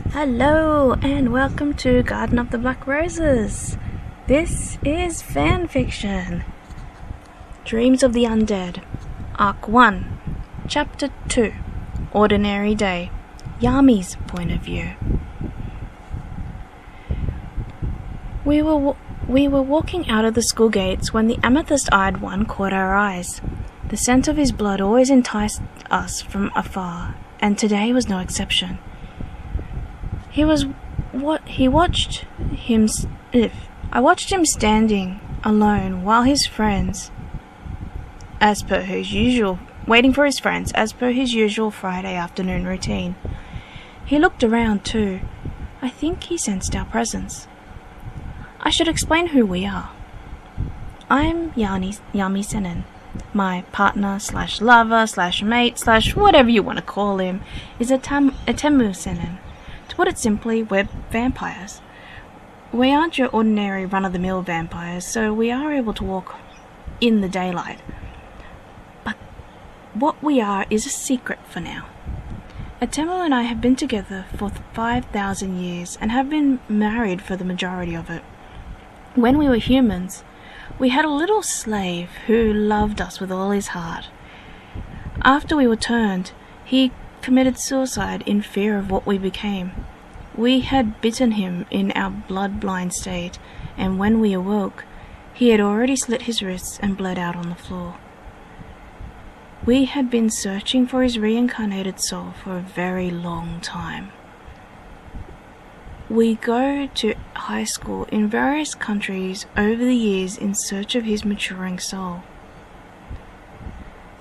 Hello and welcome to Garden of the Black Roses. This is Fanfiction. Dreams of the Undead, Arc 1, Chapter 2, Ordinary Day, Yami's point of view. We were walking out of the school gates when the amethyst-eyed one caught our eyes. The scent of his blood always enticed us from afar, and today was no exception. I watched him standing alone while his friends, waiting for his friends as per his usual Friday afternoon routine. He looked around too. I think he sensed our presence. I should explain who we are. I'm Yami Senin. My partner / lover / mate / whatever you want to call him is Atemu Senin. To put it simply, we're vampires. We aren't your ordinary run-of-the-mill vampires, so we are able to walk in the daylight. But what we are is a secret for now. Atemu and I have been together for 5,000 years and have been married for the majority of it. When we were humans, we had a little slave who loved us with all his heart. After we were turned, he committed suicide in fear of what we became. We had bitten him in our blood-blind state, and when we awoke, he had already slit his wrists and bled out on the floor. We had been searching for his reincarnated soul for a very long time. We go to high school in various countries over the years in search of his maturing soul.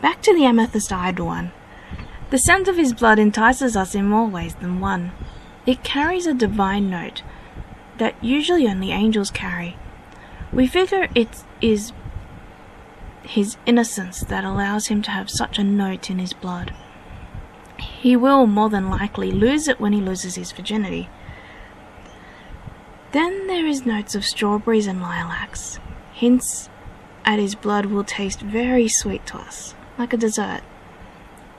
Back to the amethyst-eyed one. The scent of his blood entices us in more ways than one. It carries a divine note that usually only angels carry. We figure it is his innocence that allows him to have such a note in his blood. He will more than likely lose it when he loses his virginity. Then there is notes of strawberries and lilacs. Hints at his blood will taste very sweet to us, like a dessert.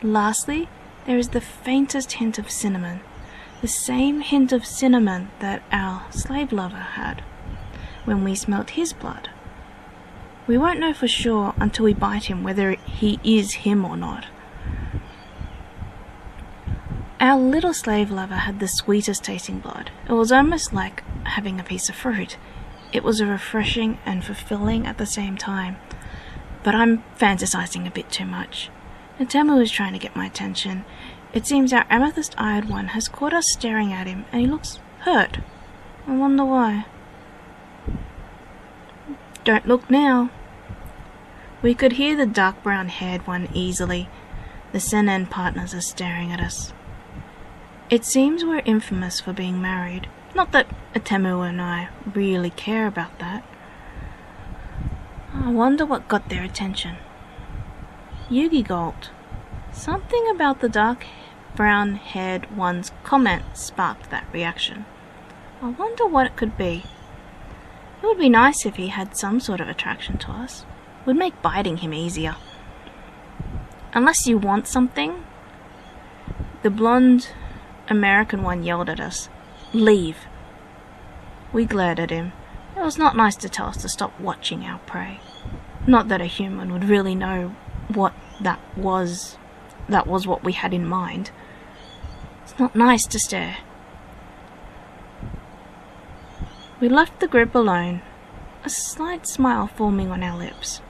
Lastly, there is the faintest hint of cinnamon, the same hint of cinnamon that our slave lover had when we smelt his blood. We won't know for sure until we bite him whether he is him or not. Our little slave lover had the sweetest tasting blood. It was almost like having a piece of fruit. It was refreshing and fulfilling at the same time. But I'm fantasizing a bit too much. Atemu is trying to get my attention. It seems our amethyst-eyed one has caught us staring at him, and he looks hurt. I wonder why. Don't look now. We could hear the dark brown-haired one easily. The Senin partners are staring at us. It seems we're infamous for being married. Not that Atemu and I really care about that. I wonder what got their attention. Yugi gulped. Something about the dark brown-haired one's comment sparked that reaction. I wonder what it could be. It would be nice if he had some sort of attraction to us. It would make biting him easier. Unless you want something. The blonde American one yelled at us. Leave. We glared at him. It was not nice to tell us to stop watching our prey. Not that a human would really know what that was what we had in mind. It's not nice to stare. We left the group alone, a slight smile forming on our lips.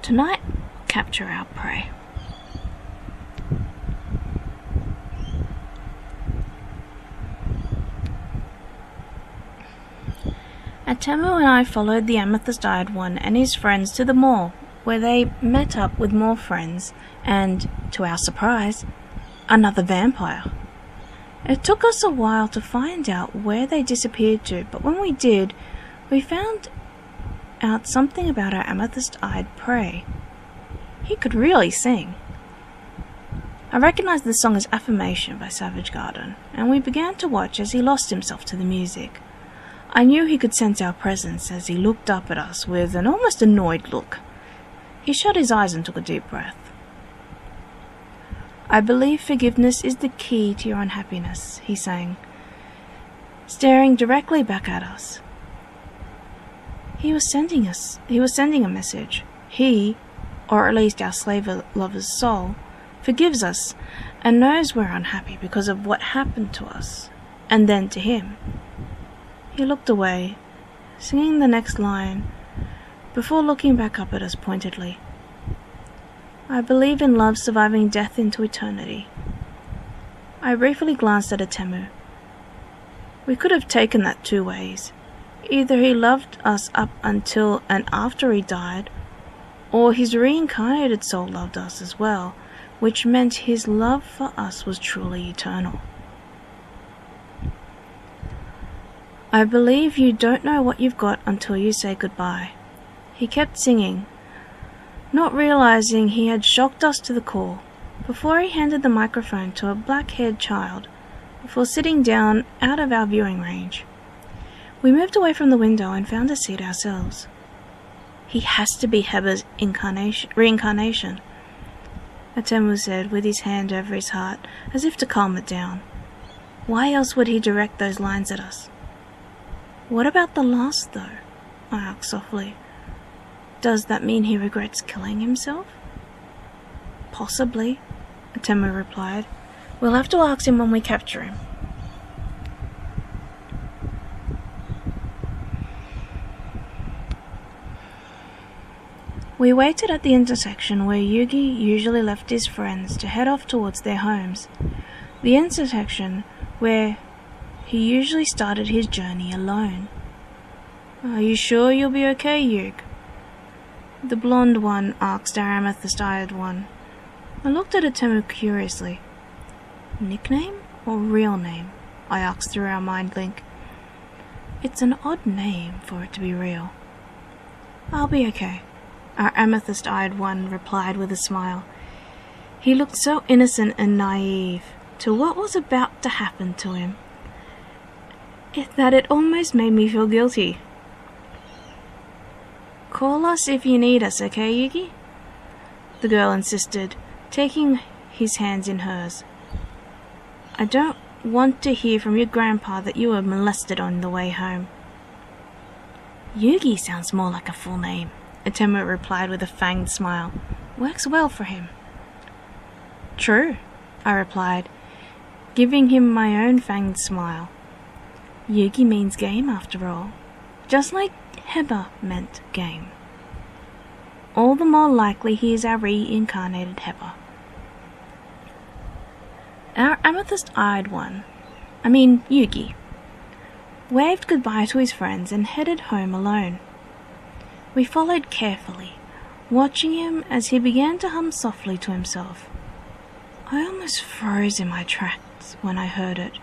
Tonight, we'll capture our prey. Atemu and I followed the amethyst-eyed one and his friends to the mall, where they met up with more friends and, to our surprise, another vampire. It took us a while to find out where they disappeared to, but when we did, we found out something about our amethyst-eyed prey. He could really sing. I recognized the song as Affirmation by Savage Garden, and we began to watch as he lost himself to the music. I knew he could sense our presence as he looked up at us with an almost annoyed look. He shut his eyes and took a deep breath. I believe forgiveness is the key to your unhappiness, he sang. staring directly back at us. He was sending a message. He, or at least our slave lover's soul, forgives us and knows we're unhappy because of what happened to us, and then to him. He looked away, singing the next line, before looking back up at us pointedly. I believe in love surviving death into eternity. I briefly glanced at Atemu. We could have taken that two ways. Either he loved us up until and after he died, or his reincarnated soul loved us as well, which meant his love for us was truly eternal. I believe you don't know what you've got until you say goodbye. He kept singing, not realizing he had shocked us to the core, before he handed the microphone to a black-haired child, before sitting down out of our viewing range. We moved away from the window and found a seat ourselves. He has to be Heba's reincarnation, Atemu said with his hand over his heart, as if to calm it down. Why else would he direct those lines at us? What about the last, though? I asked softly. Does that mean he regrets killing himself? Possibly, Atemu replied. We'll have to ask him when we capture him. We waited at the intersection where Yugi usually left his friends to head off towards their homes. The intersection where he usually started his journey alone. Are you sure you'll be okay, Yug? The blonde one asked our amethyst-eyed one. I looked at Atemu curiously. Nickname or real name? I asked through our mind link. It's an odd name for it to be real. I'll be okay, our amethyst-eyed one replied with a smile. He looked so innocent and naive to what was about to happen to him, that it almost made me feel guilty. Call us if you need us, okay, Yugi? The girl insisted, taking his hands in hers. I don't want to hear from your grandpa that you were molested on the way home. Yugi sounds more like a full name, Atemu replied with a fanged smile. Works well for him. True, I replied, giving him my own fanged smile. Yugi means game after all, just like Heba meant game. All the more likely he is our reincarnated Heba. Our amethyst-eyed one, Yugi, waved goodbye to his friends and headed home alone. We followed carefully, watching him as he began to hum softly to himself. I almost froze in my tracks when I heard it.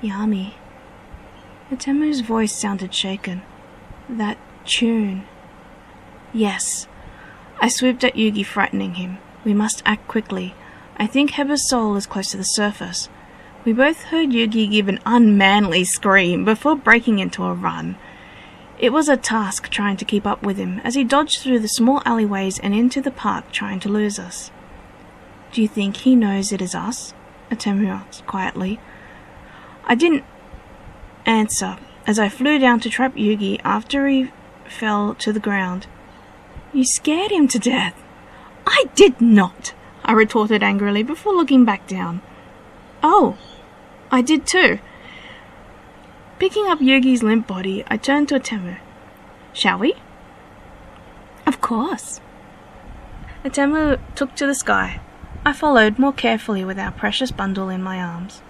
Yami. Atemu's voice sounded shaken. That tune. Yes. I swooped at Yugi, frightening him. We must act quickly. I think Heba's soul is close to the surface. We both heard Yugi give an unmanly scream before breaking into a run. It was a task trying to keep up with him as he dodged through the small alleyways and into the park trying to lose us. Do you think he knows it is us? Atemu asked quietly. I didn't answer as I flew down to trap Yugi after he fell to the ground. You scared him to death. I did not, I retorted angrily before looking back down. Oh, I did too. Picking up Yugi's limp body, I turned to Atemu. Shall we? Of course. Atemu took to the sky. I followed more carefully with our precious bundle in my arms.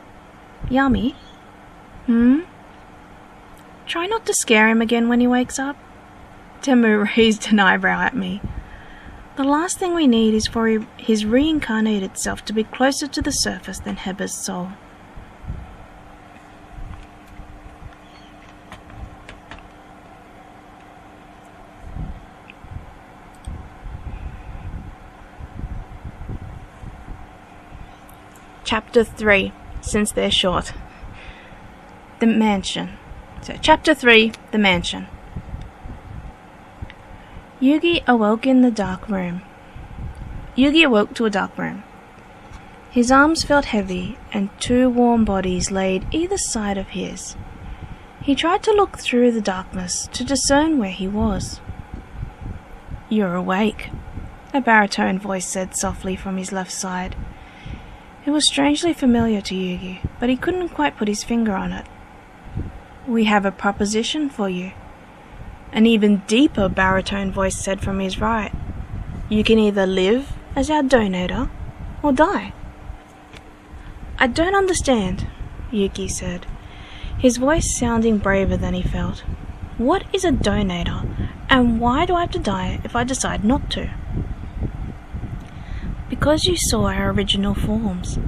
Yami? Try not to scare him again when he wakes up. Atemu raised an eyebrow at me. The last thing we need is for his reincarnated self to be closer to the surface than Heba's soul. Chapter 3, since they're short. The Mansion. So, Chapter 3, The Mansion. Yugi awoke to a dark room. His arms felt heavy, and 2 warm bodies laid either side of his. He tried to look through the darkness to discern where he was. "You're awake," a baritone voice said softly from his left side. It was strangely familiar to Yugi, but he couldn't quite put his finger on it. "We have a proposition for you," an even deeper baritone voice said from his right. "You can either live as our donator or die." "I don't understand," Yugi said, his voice sounding braver than he felt. "What is a donator, and why do I have to die if I decide not to?" "Because you saw our original forms,"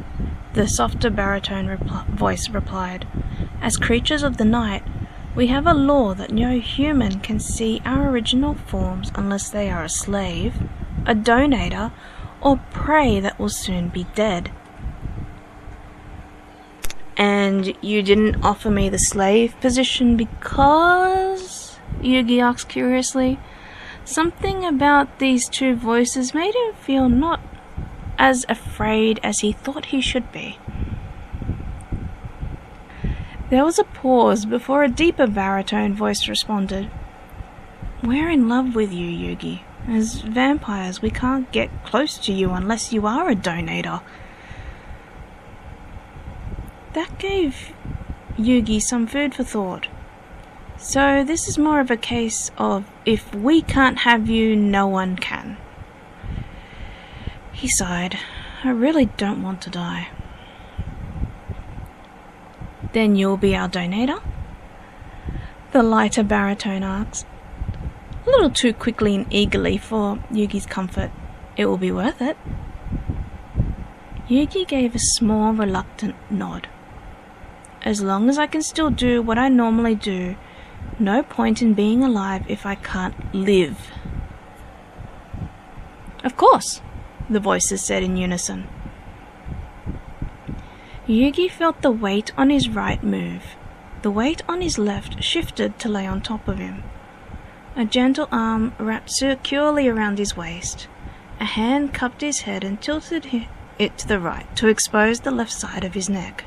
the softer baritone voice replied. "As creatures of the night, we have a law that no human can see our original forms unless they are a slave, a donator, or prey that will soon be dead." "And you didn't offer me the slave position because?" Yugi asked curiously. Something about these 2 voices made him feel not as afraid as he thought he should be. There was a pause before a deeper baritone voice responded. "We're in love with you, Yugi. As vampires, we can't get close to you unless you are a donator." That gave Yugi some food for thought. "So this is more of a case of if we can't have you, no one can." He sighed. "I really don't want to die." "Then you'll be our donator?" the lighter baritone asked, a little too quickly and eagerly for Yugi's comfort. "It will be worth it." Yugi gave a small, reluctant nod. "As long as I can still do what I normally do, no point in being alive if I can't live." "Of course," the voices said in unison. Yugi felt the weight on his right move. The weight on his left shifted to lay on top of him. A gentle arm wrapped securely around his waist. A hand cupped his head and tilted it to the right to expose the left side of his neck.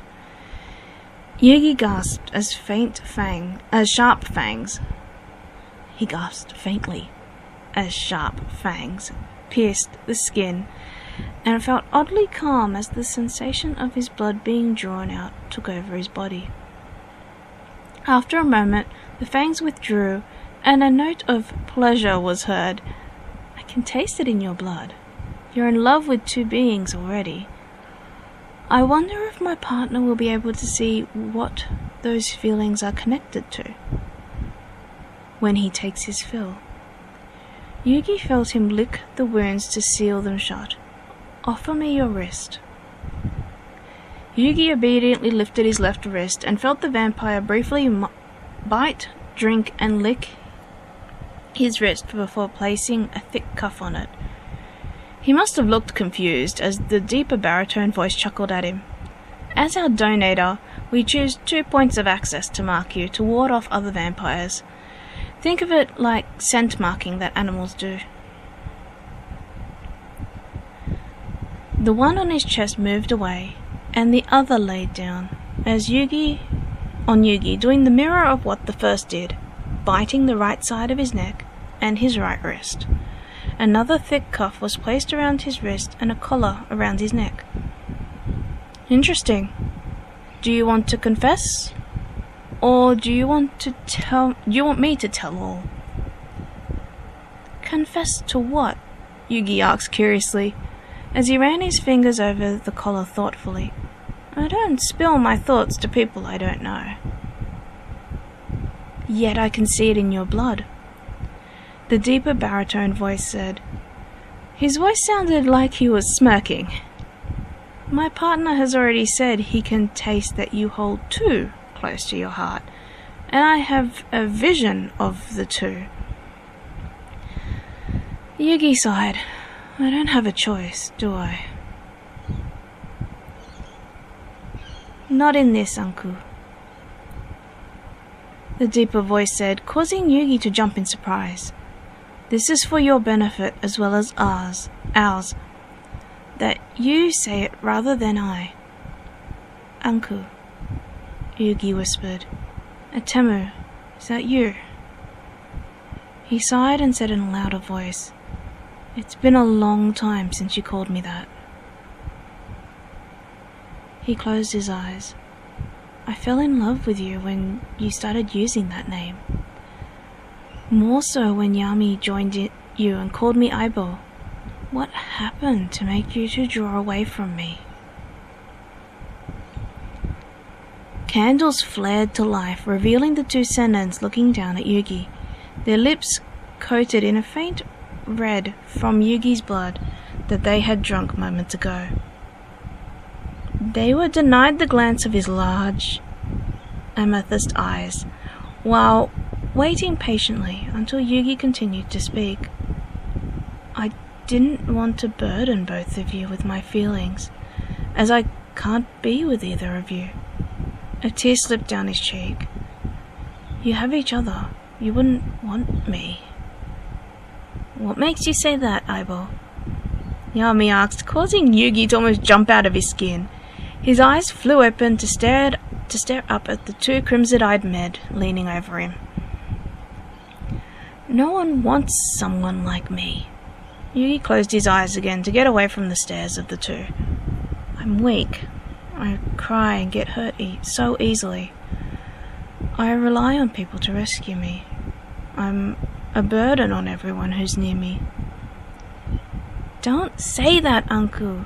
Yugi gasped as sharp fangs. He gasped faintly as sharp fangs pierced the skin, and felt oddly calm as the sensation of his blood being drawn out took over his body. After a moment, the fangs withdrew, and a note of pleasure was heard. "I can taste it in your blood. You're in love with 2 beings already. I wonder if my partner will be able to see what those feelings are connected to when he takes his fill." Yugi felt him lick the wounds to seal them shut. "Offer me your wrist." Yugi obediently lifted his left wrist and felt the vampire briefly bite, drink, and lick his wrist before placing a thick cuff on it. He must have looked confused as the deeper baritone voice chuckled at him. "As our donator, we choose 2 points of access to mark you to ward off other vampires. Think of it like scent marking that animals do." The one on his chest moved away, and the other laid down, as Yugi, doing the mirror of what the first did, biting the right side of his neck and his right wrist. Another thick cuff was placed around his wrist and a collar around his neck. "Interesting. Do you want to confess? Or do you want me to tell all?" "Confess to what?" Yugi asked curiously, as he ran his fingers over the collar thoughtfully. "I don't spill my thoughts to people I don't know." "Yet I can see it in your blood," the deeper baritone voice said. His voice sounded like he was smirking. "My partner has already said he can taste that you hold 2 close to your heart, and I have a vision of the 2. Yugi sighed. "I don't have a choice, do I?" "Not in this, Uncle," the deeper voice said, causing Yugi to jump in surprise. "This is for your benefit as well as ours. that you say it rather than I. Uncle, Yugi whispered. Atemu, is that you? He sighed and said in a louder voice, It's been a long time since you called me that. He closed his eyes. I fell in love with you when you started using that name. More so when Yami joined you and called me Aibo. What happened to make you two draw away from me? Candles flared to life, revealing the two senins looking down at Yugi, their lips coated in a faint red from Yugi's blood that they had drunk moments ago. They were denied the glance of his large amethyst eyes, while waiting patiently until Yugi continued to speak. I didn't want to burden both of you with my feelings, as I can't be with either of you. A tear slipped down his cheek. You have each other. You wouldn't want me. What makes you say that, Aibo? Yami asked, causing Yugi to almost jump out of his skin. His eyes flew open to stare up at the two crimson-eyed men leaning over him. No one wants someone like me. Yugi closed his eyes again to get away from the stares of the two. I'm weak. I cry and get hurt so easily. I rely on people to rescue me. I'm a burden on everyone who's near me. Don't say that, Uncle,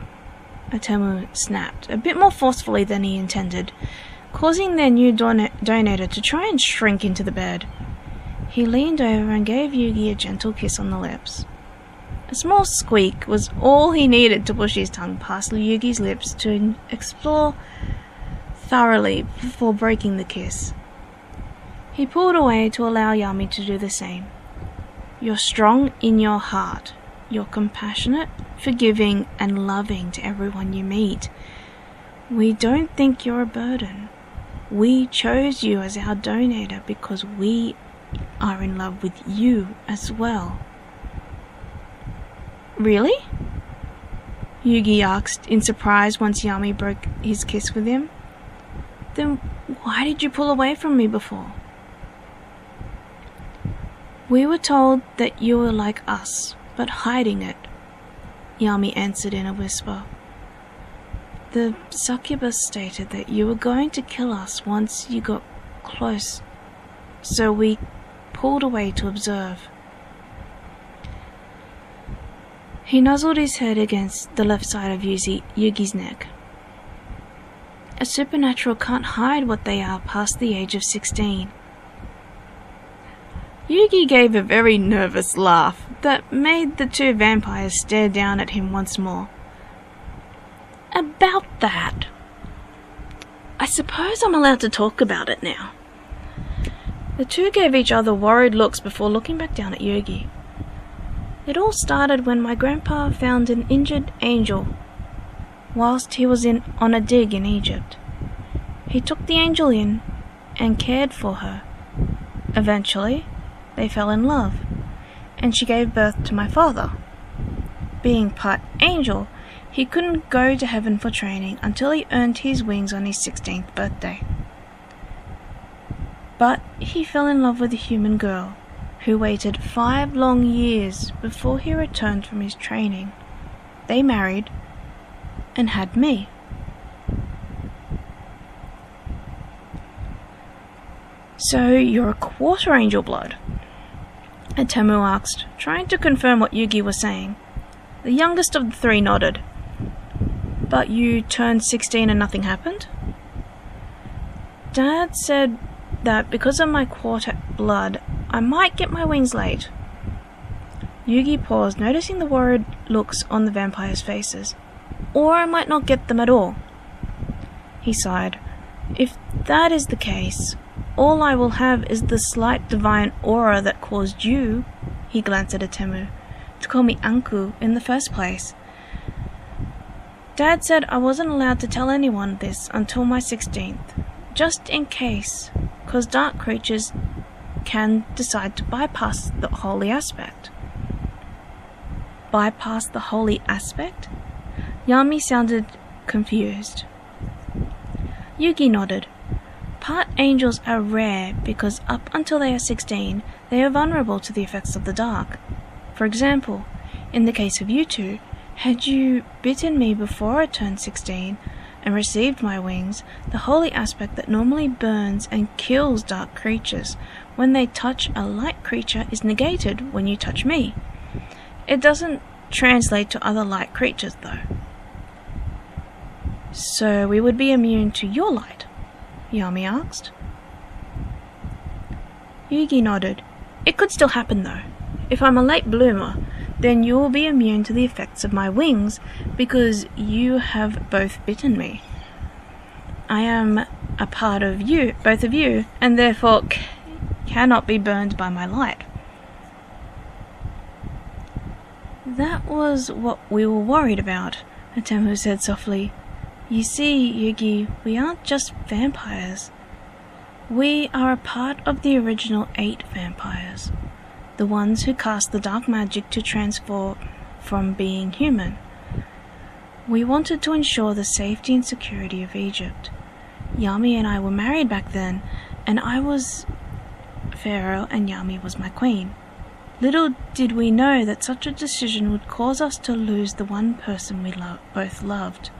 Atemu snapped, a bit more forcefully than he intended, causing their new donator to try and shrink into the bed. He leaned over and gave Yugi a gentle kiss on the lips. A small squeak was all he needed to push his tongue past Yugi's lips to explore thoroughly before breaking the kiss. He pulled away to allow Yami to do the same. You're strong in your heart. You're compassionate, forgiving, and loving to everyone you meet. We don't think you're a burden. We chose you as our donator because we are in love with you as well. Really? Yugi asked in surprise once Yami broke his kiss with him. Then why did you pull away from me before? We were told that you were like us, but hiding it, Yami answered in a whisper. The succubus stated that you were going to kill us once you got close, so we pulled away to observe. He nuzzled his head against the left side of Yugi's neck. A supernatural can't hide what they are past the age of 16. Yugi gave a very nervous laugh that made the two vampires stare down at him once more. About that, I suppose I'm allowed to talk about it now. The two gave each other worried looks before looking back down at Yugi. It all started when my grandpa found an injured angel whilst he was on a dig in Egypt. He took the angel in and cared for her. Eventually, they fell in love, and she gave birth to my father. Being part angel, he couldn't go to heaven for training until he earned his wings on his 16th birthday. But he fell in love with a human girl, who waited 5 long years before he returned from his training. They married and had me. So you're a quarter angel blood? Atemu asked, trying to confirm what Yugi was saying. The youngest of the three nodded. But you turned 16 and nothing happened? Dad said that because of my quarter blood, I might get my wings late. Yugi paused, noticing the worried looks on the vampires' faces. Or I might not get them at all. He sighed. If that is the case, all I will have is the slight divine aura that caused you, he glanced at Atemu, to call me Anku in the first place. Dad said I wasn't allowed to tell anyone this until my 16th, just in case, 'cause dark creatures can decide to bypass the holy aspect. Bypass the holy aspect? Yami sounded confused. Yugi nodded. Part angels are rare because up until they are 16, they are vulnerable to the effects of the dark. For example, in the case of you two, had you bitten me before I turned 16 and received my wings, the holy aspect that normally burns and kills dark creatures when they touch a light creature is negated when you touch me. It doesn't translate to other light creatures though. So we would be immune to your light? Yami asked. Yugi nodded. It could still happen though. If I'm a late bloomer, then you will be immune to the effects of my wings because you have both bitten me. I am a part of you, both of you, and therefore cannot be burned by my light. That was what we were worried about, Atemu said softly. You see, Yugi, we aren't just vampires. We are a part of the original 8 vampires, the ones who cast the dark magic to transform from being human. We wanted to ensure the safety and security of Egypt. Yami and I were married back then, and I was pharaoh and Yami was my queen. Little did we know that such a decision would cause us to lose the one person we both loved.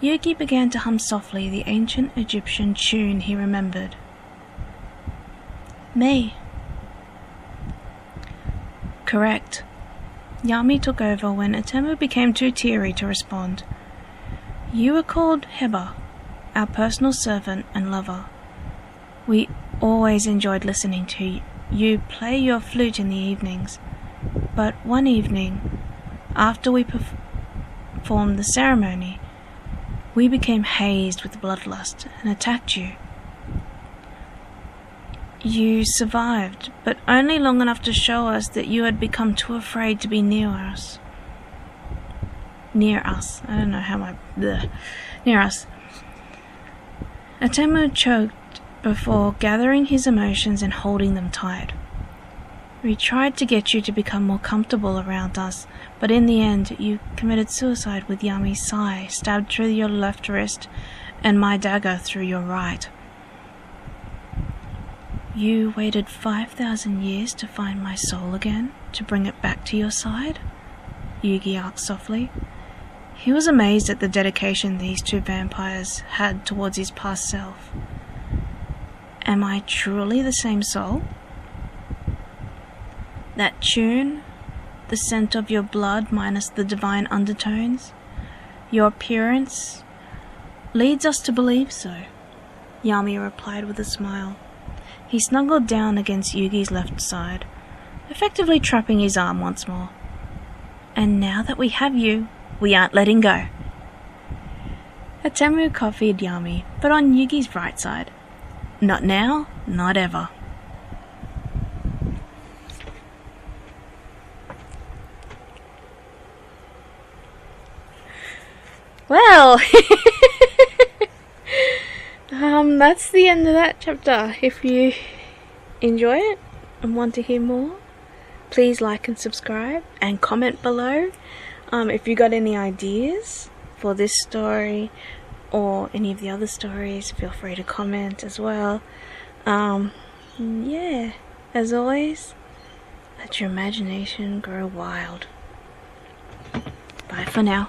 Yugi began to hum softly the ancient Egyptian tune he remembered. Me. Correct. Yami took over when Atemu became too teary to respond. You were called Heba, our personal servant and lover. We always enjoyed listening to you play your flute in the evenings, but one evening, after we performed the ceremony, we became hazed with bloodlust and attacked you. You survived, but only long enough to show us that you had become too afraid to be near us. Near us. I don't know how my... Near us. Atemu choked before gathering his emotions and holding them tight. We tried to get you to become more comfortable around us, but in the end you committed suicide with Yami's sai stabbed through your left wrist and my dagger through your right. You waited 5,000 years to find my soul again, to bring it back to your side? Yugi asked softly. He was amazed at the dedication these two vampires had towards his past self. Am I truly the same soul? That tune, the scent of your blood minus the divine undertones, your appearance, leads us to believe so, Yami replied with a smile. He snuggled down against Yugi's left side, effectively trapping his arm once more. And now that we have you, we aren't letting go. Atemu copied Yami, but on Yugi's right side. Not now, not ever. Well, that's the end of that chapter. If you enjoy it and want to hear more, please like and subscribe and comment below. If you got any ideas for this story or any of the other stories, feel free to comment as well. Yeah, as always, let your imagination grow wild. Bye for now.